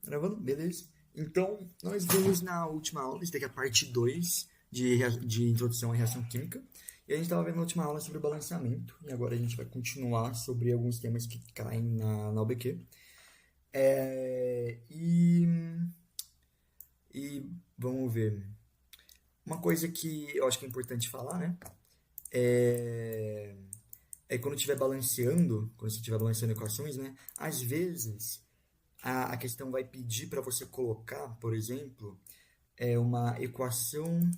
Gravando? Beleza. Então, nós vimos na última aula, isso daqui é a parte 2 de introdução à reação química. E a gente estava vendo na última aula sobre o balanceamento. E agora a gente vai continuar sobre alguns temas que caem na UBQ. É, e vamos ver. Uma coisa que eu acho que é importante falar, né? É, é quando estiver balanceando, quando você estiver balanceando equações, né? Às vezes a questão vai pedir para você colocar, por exemplo, uma equação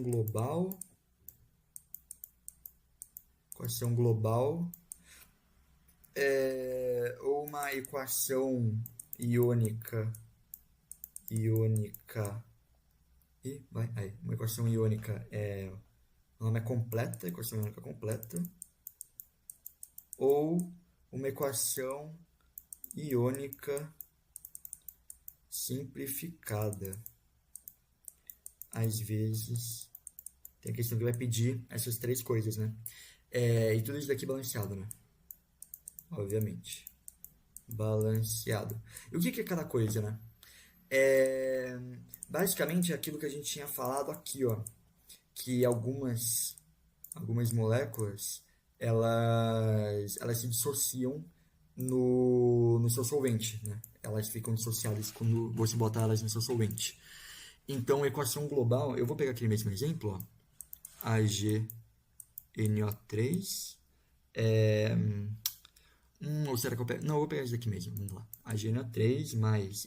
global, ou uma equação iônica, uma equação iônica o nome é completa, equação iônica completa, ou uma equação iônica simplificada. Às vezes tem a questão que vai pedir essas três coisas, né? E tudo isso daqui balanceado, né? Obviamente. Balanceado. E o que é cada coisa, né? Basicamente é aquilo que a gente tinha falado aqui, ó. Que algumas moléculas, elas se dissociam no seu solvente, né? Elas ficam dissociadas quando você bota elas no seu solvente. Então, equação global, eu vou pegar aquele mesmo exemplo, ó. AgNO3 ou será que eu pego? Não, eu vou pegar esse daqui mesmo, vamos lá. AgNO3 mais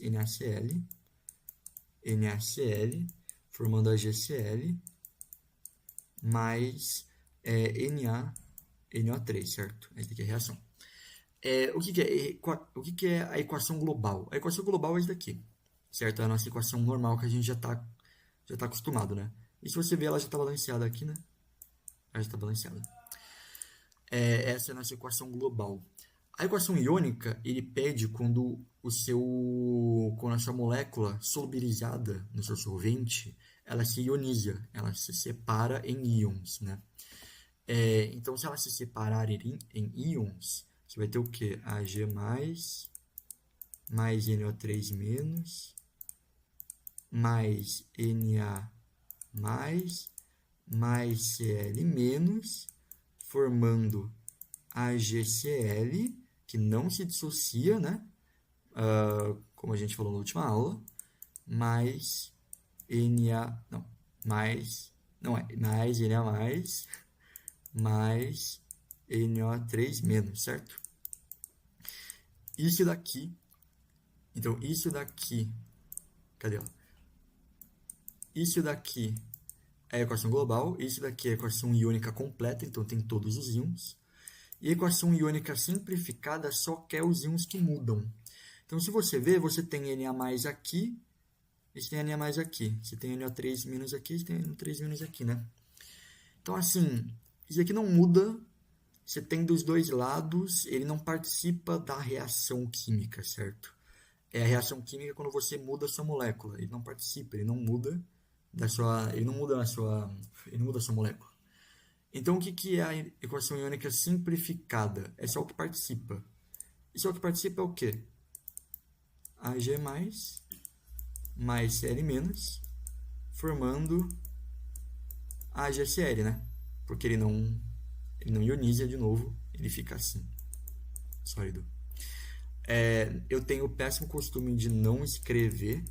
NaCl, formando AgCl, mais NaNO3, certo? Essa daqui é a reação. O que é a equação global? A equação global é essa daqui, certo? É a nossa equação normal que a gente já tá acostumado, né? E se você ver, ela já está balanceada aqui, né? Ela já está balanceada. Essa é a nossa equação global. A equação iônica, ele pede quando a sua molécula solubilizada no seu solvente, ela se ioniza, ela se separa em íons, né? Então, se ela se separar em íons, você vai ter o quê? Ag+, mais NO3-, mais Na+, mais Cl-, formando AgCl, que não se dissocia, né? Como a gente falou na última aula, mais Na, não, mais, não é, mais Na+, mais NO3-, certo? Isso daqui, então isso daqui, cadê, ó? Isso daqui é a equação global, isso daqui é a equação iônica completa, então tem todos os íons. E a equação iônica simplificada só quer os íons que mudam. Então, se você ver, você tem Na+ aqui, e você tem Na+ aqui. Você tem NO3- aqui, você tem NO3- aqui, né? Então, assim, isso aqui não muda. Você tem dos dois lados, ele não participa da reação química, certo? É a reação química quando você muda a sua molécula. Ele não participa, ele não muda ele não muda a sua molécula. Então, o que é a equação iônica simplificada? É só o que participa. E só o que participa é o quê? Ag+, mais Cl-, formando AgCl, né? Porque ele não ioniza de novo, ele fica assim, sólido. Eu tenho o péssimo costume de não escrever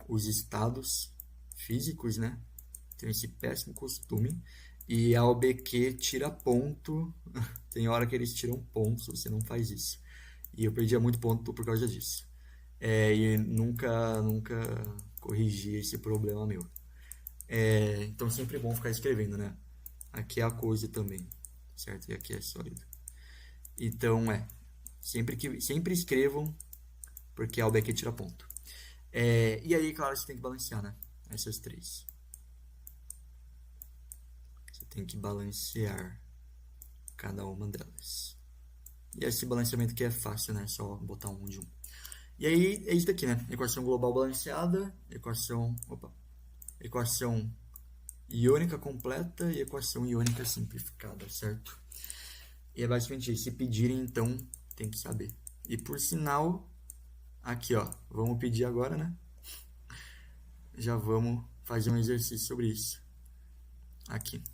os estados físicos, né? Tenho esse péssimo costume. E a OBQ tira ponto. Tem hora que eles tiram ponto se você não faz isso. E eu perdia muito ponto por causa disso. E nunca corrigi esse problema meu. Então sempre é bom ficar escrevendo, né? Aqui é a coisa também, certo? E aqui é sólido. Então, sempre escrevam, porque a OBQ tira ponto. E aí, claro, você tem que balancear, né? Essas três. Você tem que balancear cada uma delas. E esse balanceamento aqui é fácil, né? Só botar um de um. E aí, é isso daqui, né? Equação global balanceada, equação iônica completa e equação iônica simplificada, certo? E é basicamente isso. Se pedirem, então, tem que saber. E por sinal, aqui, ó, vamos pedir agora, né? Já vamos fazer um exercício sobre isso. Aqui.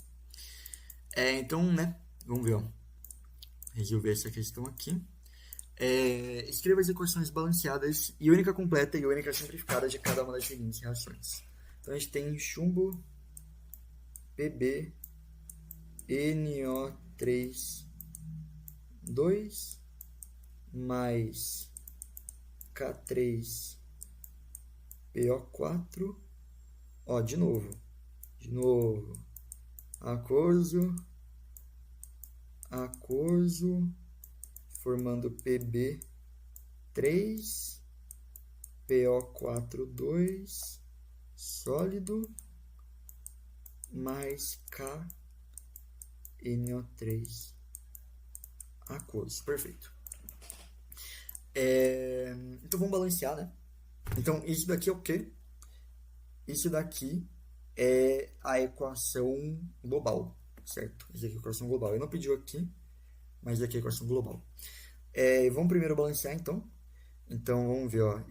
Então, né? Vamos ver, ó. Resolver essa questão aqui. Escreva as equações balanceadas, iônica completa e iônica simplificada de cada uma das seguintes reações. Então, a gente tem chumbo, Pb, NO3, 2, mais K3, PO4, ó, de novo, aquoso, formando Pb3, PO4, 2, sólido, mais KNO3, aquoso. Perfeito. Então vamos balancear, né? Então isso daqui é o quê? Isso daqui é a equação global, certo? Isso aqui é a equação global. Eu não pedi aqui, mas isso aqui é a equação global. Vamos primeiro balancear, então. Então, vamos ver, ó.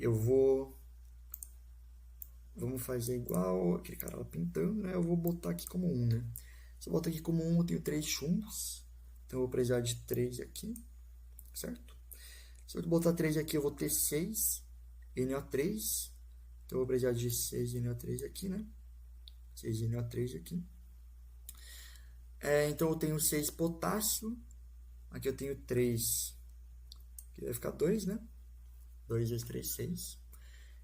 Vamos fazer igual aquele cara lá pintando, né? Eu vou botar aqui como 1, né? Se eu botar aqui como 1, eu tenho 3 chumbos. Então, eu vou precisar de 3 aqui, certo? Se eu botar 3 aqui, eu vou ter 6 NO3. Então, eu vou precisar de 6 NO3 aqui, né? 6 NO3 aqui. Então, eu tenho 6 potássio. Aqui eu tenho 3. Aqui vai ficar 2, né? 2 vezes 3, 6.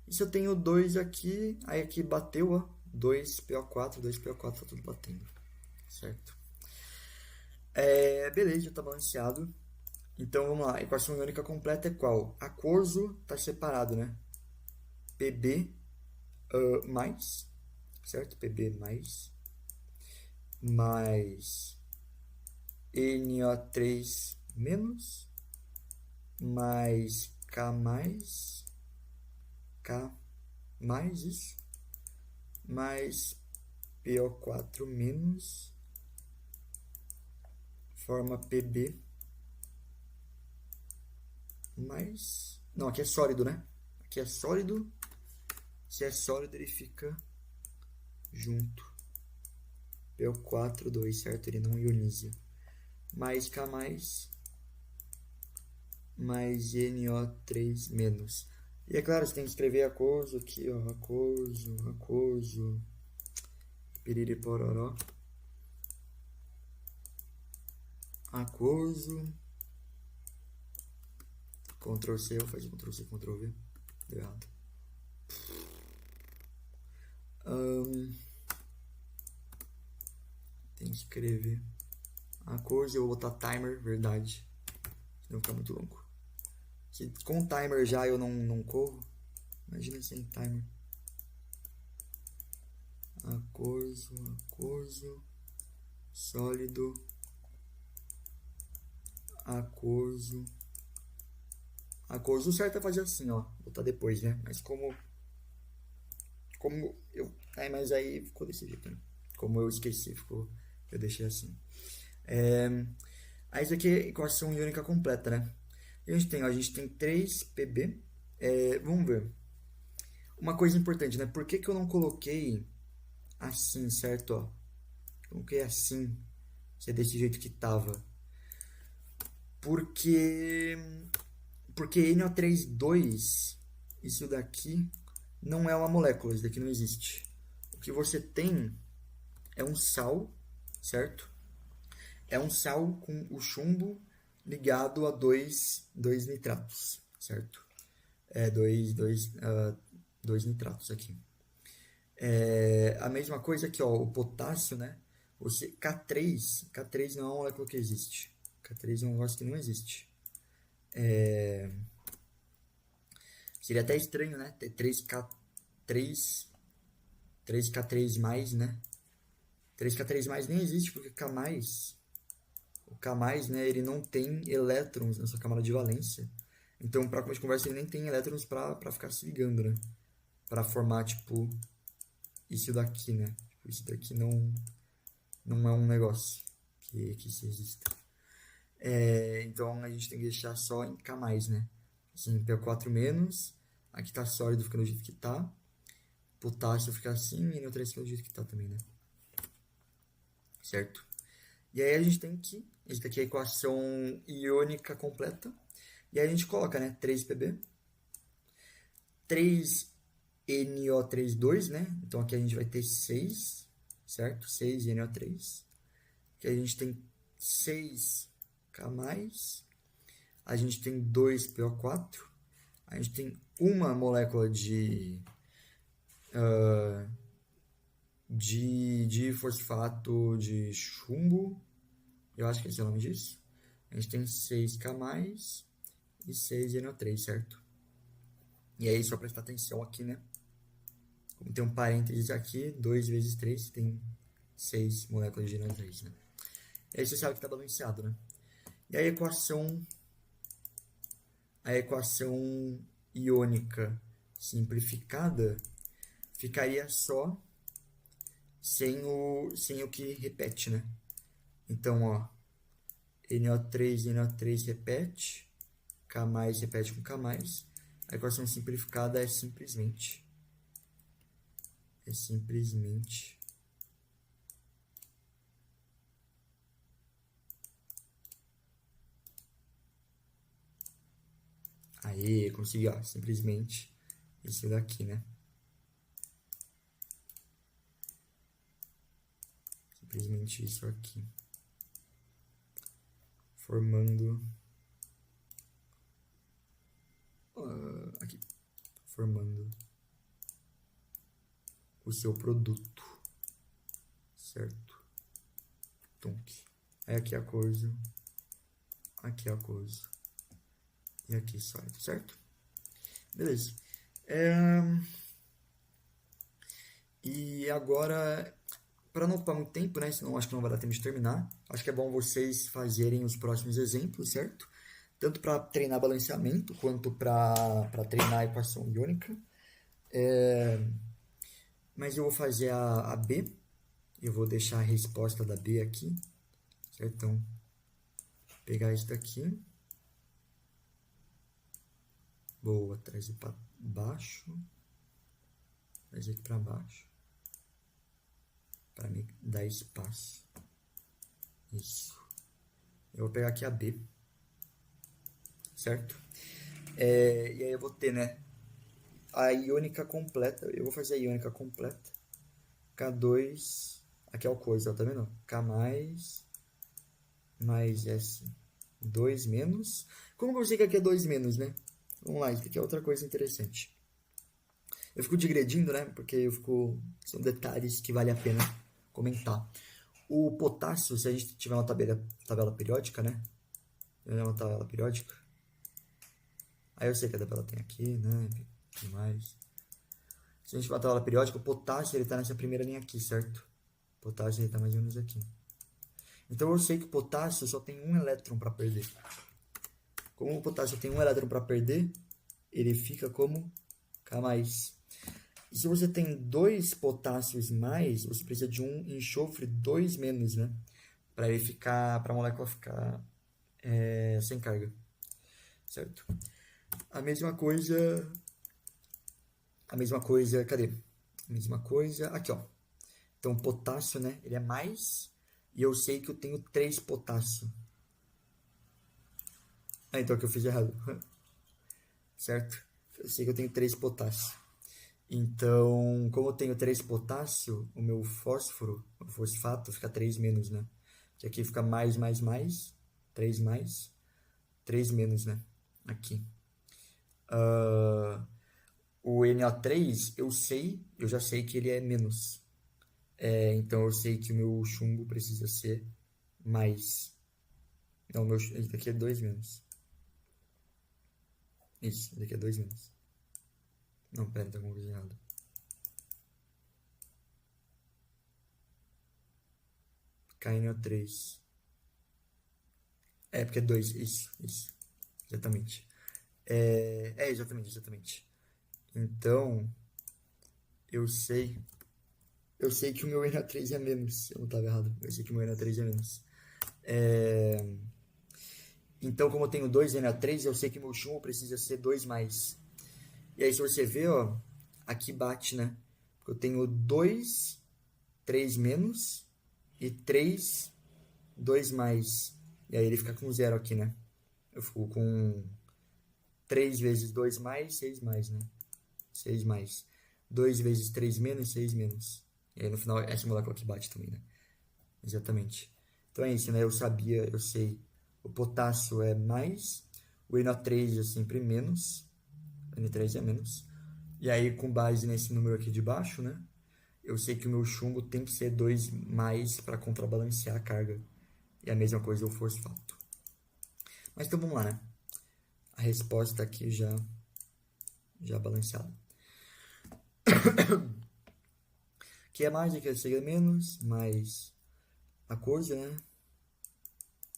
E se eu tenho 2 aqui, aí aqui bateu, ó. 2PO4, 2PO4, tá tudo batendo. Certo? Beleza, já tá balanceado. Então, vamos lá. A equação iônica completa é qual? Aquoso tá separado, né? Pb mais, certo? Pb mais NO3 menos, mais K mais isso, mais PO4 menos, forma Pb mais... Não, aqui é sólido, né? Aqui é sólido. Se é sólido, ele fica junto. PO4, 2, certo? Ele não ioniza. Mais K mais NO3 menos. E é claro, você tem que escrever aquoso aqui, ó. Aquoso. Piriri pororó. Aquoso. Ctrl C, eu vou fazer Ctrl C, Ctrl V. Deu errado. Tem que escrever aquoso, eu vou botar timer, verdade. Senão fica muito longo. Se com timer já eu não corro, imagina sem timer. Aquoso, sólido, aquoso. O certo é fazer assim, ó. Botar depois, né? Mas como eu... mas aí ficou desse jeito, né? Como eu esqueci, eu deixei assim. Aí isso aqui é equação iônica completa, né? A gente tem 3 Pb. Vamos ver. Uma coisa importante, né? Por que eu não coloquei assim, certo? Ó, coloquei assim, se é desse jeito que tava. Porque NO3,2, isso daqui não é uma molécula, isso daqui não existe. O que você tem é um sal, certo? É um sal com o chumbo ligado a dois nitratos, certo? Dois nitratos aqui. A mesma coisa aqui, ó, o potássio, né? K3 não é uma molécula que existe. K3 é um negócio que não existe. Seria até estranho, né? Ter 3K3 mais, né? 3K3 mais nem existe porque o K+, né, ele não tem elétrons na sua camada de valência. Então, para começo de conversa, ele nem tem elétrons para ficar se ligando, né? Para formar, tipo, isso daqui, né? Tipo, isso daqui não é um negócio que se exista. Então a gente tem que deixar só em K+, né? Assim, PO4 menos, aqui tá sólido, fica do jeito que tá. Potássio fica assim e NO3 fica do jeito que tá também, né? Certo? E aí a gente tem que, essa daqui é a equação iônica completa. E aí a gente coloca, né? 3Pb, 3NO32, né? Então aqui a gente vai ter 6, certo? 6NO3. Aqui a gente tem 6K+, a gente tem 2PO4, a gente tem uma molécula de fosfato de chumbo, eu acho que esse é o nome disso. A gente tem 6K+, e 6NO3, certo? E aí, só prestar atenção aqui, né? Como tem um parênteses aqui, 2 vezes 3 tem 6 moléculas de NO3, né? E aí você sabe que está balanceado, né? E a equação iônica simplificada ficaria só sem o que repete, né? Então, ó, NO3 repete, K+, repete com K+. A equação simplificada é simplesmente aí, consegui, ó, simplesmente isso daqui, né? Simplesmente isso aqui. Formando aqui, formando o seu produto, certo? Tunk. Aí aqui a coisa, aqui a coisa e aqui sólido, certo? Beleza. E agora, para não ocupar muito tempo, né? Senão acho que não vai dar tempo de terminar. Acho que é bom vocês fazerem os próximos exemplos, certo? Tanto para treinar balanceamento quanto para treinar a equação iônica. Mas eu vou fazer a B. Eu vou deixar a resposta da B aqui, certo? Então, pegar isso daqui. Boa, trazer para baixo. Trazer aqui para baixo. Para me dar espaço. Isso. Eu vou pegar aqui a B. Certo? E aí eu vou ter, né? A iônica completa. Eu vou fazer a iônica completa. K2. Aqui é o coisa, ó, tá vendo? K mais S. 2 menos. Como eu sei que aqui é 2 menos, né? Vamos lá, isso aqui é outra coisa interessante. Eu fico digredindo, né? Porque são detalhes que vale a pena comentar. O potássio, se a gente tiver uma tabela periódica, né? Uma tabela periódica. Aí eu sei que a tabela tem aqui, né? Tem mais. Se a gente tiver uma tabela periódica, o potássio ele tá nessa primeira linha aqui, certo? O potássio ele tá mais ou menos aqui. Então eu sei que o potássio só tem um elétron para perder. Como o potássio tem um elétron para perder, ele fica como K+. E se você tem 2 potássios mais, você precisa de um enxofre 2 menos, né? Para a molécula ficar sem carga, certo? A mesma coisa, cadê? A mesma coisa, aqui ó. Então potássio, né? Ele é mais, e eu sei que eu tenho 3 potássio. Ah, então aqui eu fiz errado, certo? Eu sei que eu tenho 3 potássio. Então, como eu tenho 3 potássio, o meu fósforo, o fosfato, fica 3 menos, né? Que aqui fica mais, 3 mais, 3 menos, né? Aqui. O NO3, eu já sei que ele é menos. Então, eu sei que o meu chumbo precisa ser mais. Não, esse daqui é 2 menos. Isso, esse daqui é 2 menos. Não, pera, tem alguma coisa errada. KNO3. Porque é 2, isso. Exatamente. Exatamente. Então, eu sei que o meu NO3 é menos. Eu não estava errado. Eu sei que o meu NO3 é menos. Então, como eu tenho 2Na3, eu sei que meu chumbo precisa ser 2 mais. E aí, se você ver, ó, aqui bate, né? Eu tenho 2, 3 menos e 3, 2 mais. E aí ele fica com 0 aqui, né? Eu fico com 3 vezes 2 mais, 6 mais, né? 6 mais. 2 vezes 3 menos, 6 menos. E aí no final, essa molécula que bate também, né? Exatamente. Então é isso, né? Eu sabia, eu sei. O potássio é mais, o NO3 é sempre menos, o N3 é menos. E aí, com base nesse número aqui de baixo, né? Eu sei que o meu chumbo tem que ser 2 mais para contrabalancear a carga. E a mesma coisa o fosfato. Mas então vamos lá, né? A resposta aqui já balanceada. Que é mais, aqui seria menos, mais a coisa, né?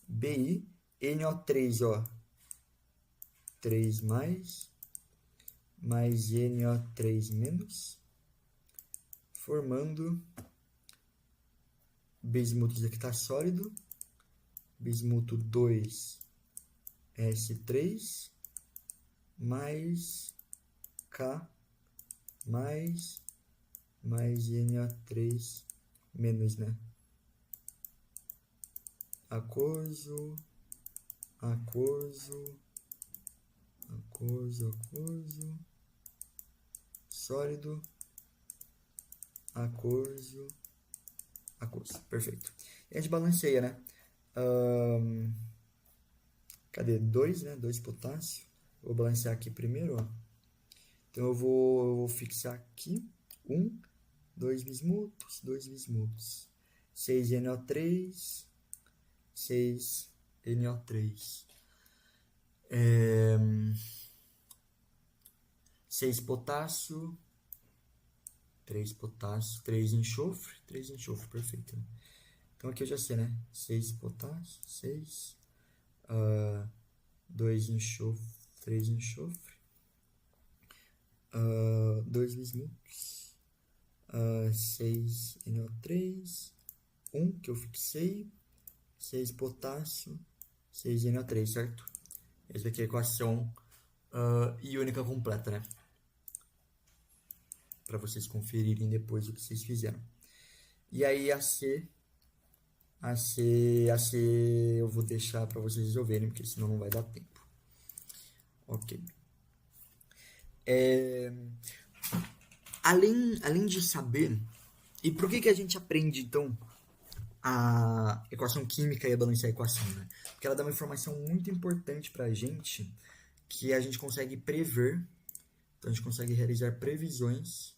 BI, NO3, ó. 3 mais NO3 menos, formando bismuto aqui está sólido, bismuto 2S3 mais K mais NO3 menos, né? Aquoso, sólido, aquoso. Perfeito. E a gente balanceia, né? Cadê? 2, né? 2 potássio. Vou balancear aqui primeiro, ó. Então eu vou fixar aqui 2 bismutos, 6NO3, 6NO3. 6 potássio, 3 potássio, 3 enxofre, perfeito. Né? Então aqui eu já sei, né? 6 potássio, 6, 2 enxofre, 3 enxofre, 2 bismutos, 6 NO3, 1 que eu fixei, 6 potássio, 6 NO3, certo? Essa aqui é a equação iônica completa, né? Para vocês conferirem depois o que vocês fizeram. E aí a C eu vou deixar para vocês resolverem, porque senão não vai dar tempo. Ok. Além de saber, e por que a gente aprende, então, a equação química e a balancear a equação, né? Porque ela dá uma informação muito importante para a gente, que a gente consegue prever, então a gente consegue realizar previsões.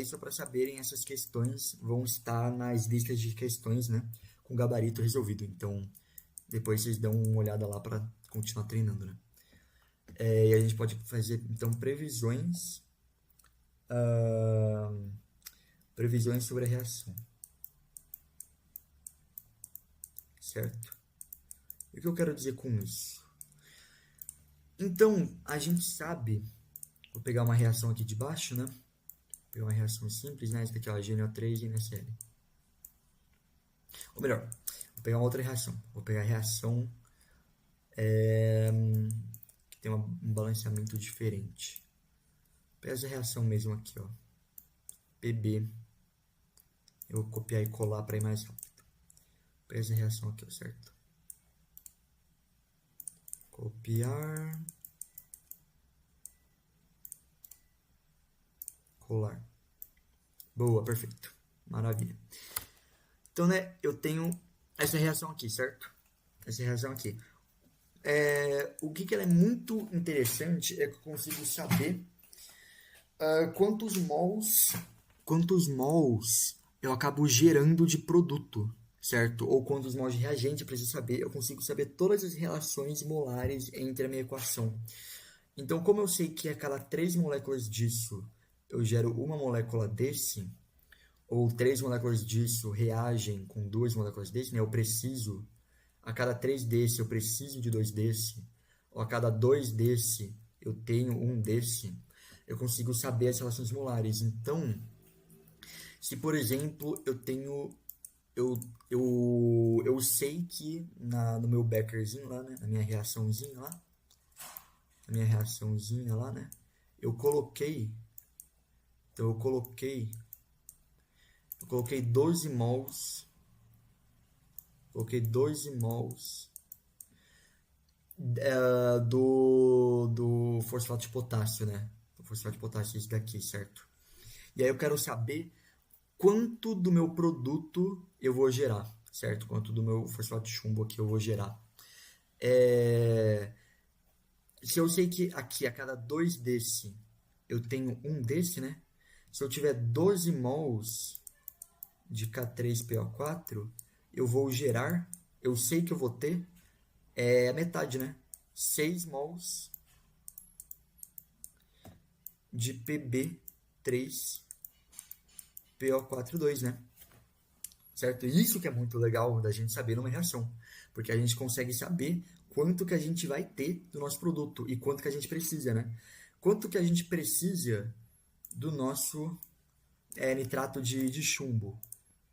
Isso para saberem, essas questões vão estar nas listas de questões, né? Com gabarito resolvido. Então, depois vocês dão uma olhada lá para continuar treinando, né? E a gente pode fazer, então, previsões sobre a reação. Certo? E o que eu quero dizer com isso? Então, a gente sabe... Vou pegar uma reação aqui de baixo, né? Vou pegar uma reação simples, né? Essa daqui, ó, GNO3 e NaCl. Ou melhor, vou pegar uma outra reação. Vou pegar a reação que tem um balanceamento diferente. Vou pegar essa reação mesmo aqui, ó. PB. Eu vou copiar e colar para ir mais rápido. Vou pegar essa reação aqui, ó, certo? Copiar. Colar. Boa, perfeito. Maravilha. Então, né, eu tenho essa reação aqui, certo? Essa reação aqui. O que ela é muito interessante é que eu consigo saber quantos mols eu acabo gerando de produto, certo? Ou quantos mols de reagente eu preciso saber. Eu consigo saber todas as relações molares entre a minha equação. Então, como eu sei que a cada 3 moléculas disso eu gero uma molécula desse, ou 3 moléculas disso reagem com 2 moléculas desse, né? Eu preciso, a cada 3 desse eu preciso de 2 desse, ou a cada 2 desse eu tenho um desse, eu consigo saber as relações molares. Então, se por exemplo eu eu sei que no meu beckerzinho lá, né? Na minha reaçãozinha lá, né? Eu coloquei, então eu coloquei 12 mols, do fosfato de potássio, né? O fosfato de potássio, esse daqui, certo? E aí eu quero saber quanto do meu produto eu vou gerar, certo? Quanto do meu fosfato de chumbo aqui eu vou gerar. Se eu sei que aqui a cada 2 desse eu tenho um desse, né? Se eu tiver 12 mols de K3PO4, eu vou gerar, eu sei que eu vou ter a metade, né? 6 mols de PB3PO42, né? Certo? Isso que é muito legal da gente saber numa reação, porque a gente consegue saber quanto que a gente vai ter do nosso produto e quanto que a gente precisa, né? Quanto que a gente precisa do nosso nitrato de chumbo,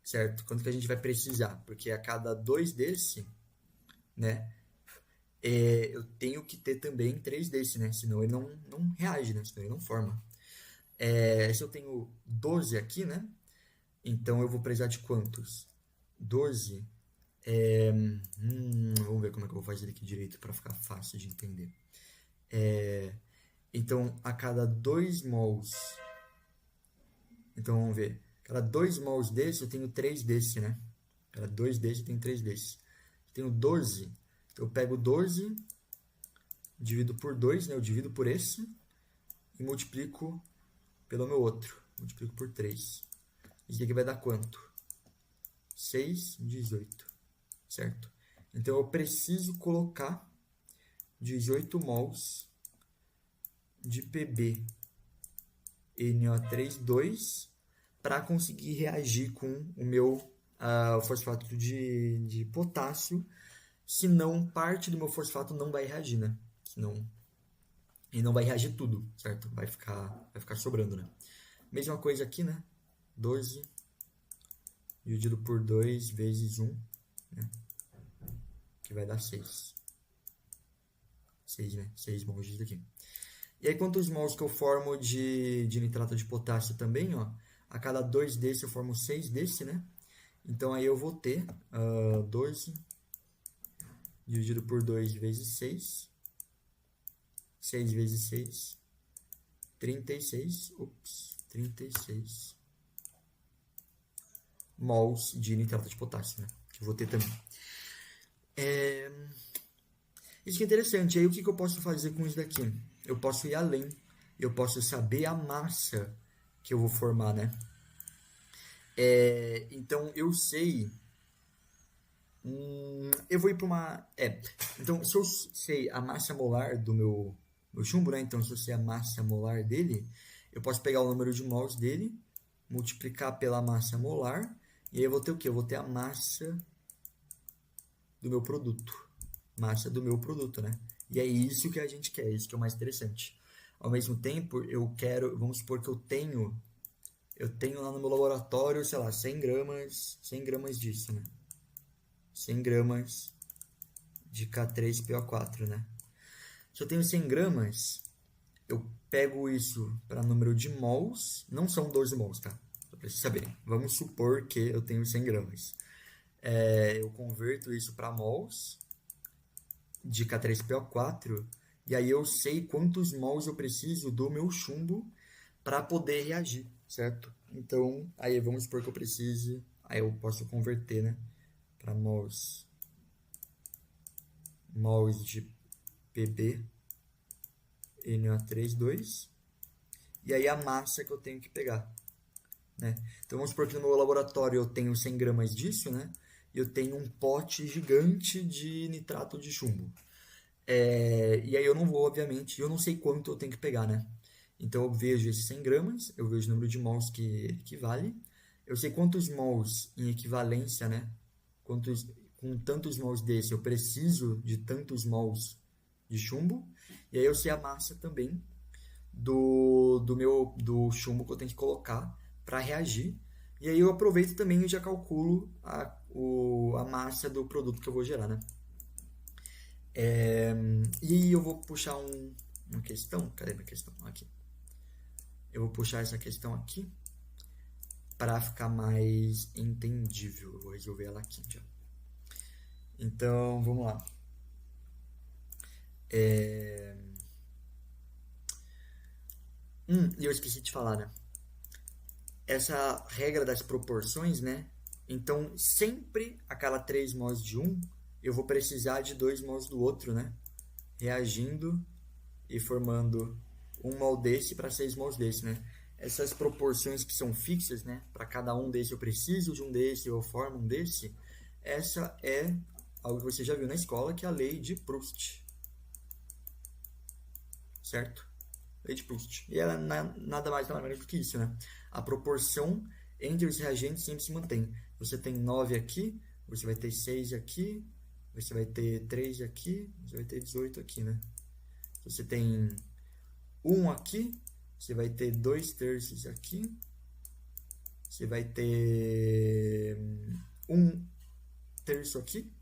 certo? Quanto que a gente vai precisar, porque a cada 2 desse, né, eu tenho que ter também 3 desse, né? Senão ele não reage, né? Senão ele não forma. Se eu tenho 12 aqui, né? Então eu vou precisar de quantos? 12. Vamos ver como é que eu vou fazer aqui direito para ficar fácil de entender. Então, a cada 2 mols. Então, vamos ver. Cada 2 mols desse, eu tenho 3 desse, né? Cada 2 desse, eu tenho 3 desse. Eu tenho 12. Então, eu pego 12, divido por 2, né? Eu divido por esse e multiplico pelo meu outro. Multiplico por 3. Isso aqui vai dar quanto? 6, 18. Certo? Então, eu preciso colocar 18 mols de PB NO3,2 para conseguir reagir com o meu fosfato de potássio, senão parte do meu fosfato não vai reagir, né? Senão, e não vai reagir tudo, certo? Vai ficar sobrando, né? Mesma coisa aqui, né? 12 dividido por 2 vezes 1, né? Que vai dar 6. 6, né? 6 mols disso daqui. E aí, quantos mols que eu formo de nitrato de potássio também, ó? A cada 2 desse eu formo 6 desse, né? Então, aí eu vou ter 12 dividido por 2 vezes 6. 6 vezes 6. 36. 36 mols de nitrato de potássio, né? Que eu vou ter também. Isso que é interessante. Aí, o que eu posso fazer com isso daqui? Eu posso ir além. Eu posso saber a massa que eu vou formar, né? Então, eu sei... eu vou ir para uma... então, se eu sei a massa molar do meu chumbo, né? Então, se eu sei a massa molar dele, eu posso pegar o número de mols dele, multiplicar pela massa molar, e aí eu vou ter o quê? Eu vou ter a massa do meu produto. Massa do meu produto, né? E é isso que a gente quer, isso que é o mais interessante. Ao mesmo tempo, eu quero... Vamos supor que eu tenho lá no meu laboratório, sei lá, 100 gramas disso, né? 100 gramas de K3PO4, né? Se eu tenho 100 gramas, eu pego isso para número de mols, não são 12 mols, tá? Só para vocês saberem. Vamos supor que eu tenho 100 gramas. Eu converto isso para mols de K3PO4 e aí eu sei quantos mols eu preciso do meu chumbo para poder reagir, certo? Então, aí vamos supor que eu precise, aí eu posso converter, né, para mols de PB NO3,2 e aí a massa que eu tenho que pegar, né? Então vamos supor que no meu laboratório eu tenho 100 gramas disso, né? E eu tenho um pote gigante de nitrato de chumbo. E aí eu não vou, obviamente, eu não sei quanto eu tenho que pegar, né? Então eu vejo esses 100 gramas, eu vejo o número de mols que ele equivale, eu sei quantos mols em equivalência, né? Com tantos mols desse eu preciso de tantos mols de chumbo, e aí eu sei a massa também do chumbo que eu tenho que colocar para reagir E aí eu aproveito também e já calculo a massa do produto que eu vou gerar, né? E eu vou puxar uma questão. Cadê minha questão? Aqui. Eu vou puxar essa questão aqui para ficar mais entendível. Eu vou resolver ela aqui já. Então, vamos lá. E eu esqueci de falar, né? Essa regra das proporções, né? Então, sempre a cada 3 mols de um, eu vou precisar de 2 mols do outro, né? Reagindo e formando 1 mol desse para 6 mols desse, né? Essas proporções que são fixas, né? Para cada um desse eu preciso de um desse, eu formo um desse. Essa é algo que você já viu na escola, que é a lei de Proust. Certo? Lei de Proust. E ela nada mais nada menos do que isso, né? A proporção entre os reagentes sempre se mantém. Você tem 9 aqui, você vai ter 6 aqui, você vai ter 3 aqui, você vai ter 18 aqui, né? Você tem 1 aqui, você vai ter 2 terços aqui, você vai ter 1 terço aqui,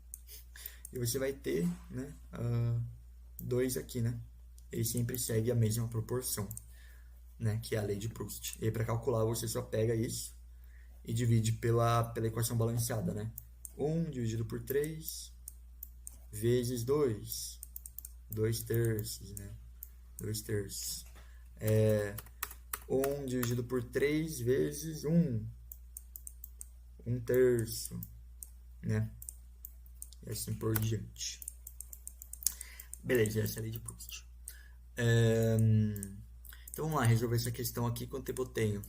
e você vai ter, né, 2 aqui, né? Ele sempre segue a mesma proporção, né, que é a lei de Proust. E aí, para calcular, você só pega isso e divide pela equação balanceada, né? 1 dividido por 3 vezes 2. 2 terços, né? 2 terços. 1 dividido por 3 vezes 1. 1 terço, né? E assim por diante. Beleza, essa é a lei de Proust. Então vamos lá, resolver essa questão aqui. Quanto tempo eu tenho?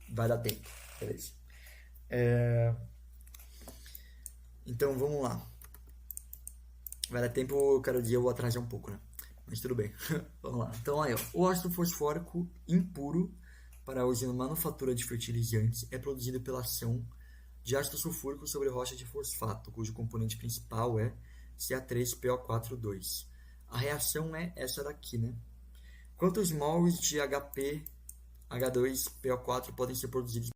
Vai dar tempo. Beleza. Então vamos lá. Vai dar tempo, cada dia eu vou atrasar um pouco, né? Mas tudo bem. Vamos lá. Então aí, ó, o ácido fosfórico impuro para uso na manufatura de fertilizantes é produzido pela ação de ácido sulfúrico sobre rocha de fosfato, cujo componente principal é Ca3PO42. A reação é essa daqui, né? Quantos mols de HP H2PO4 podem ser produzidos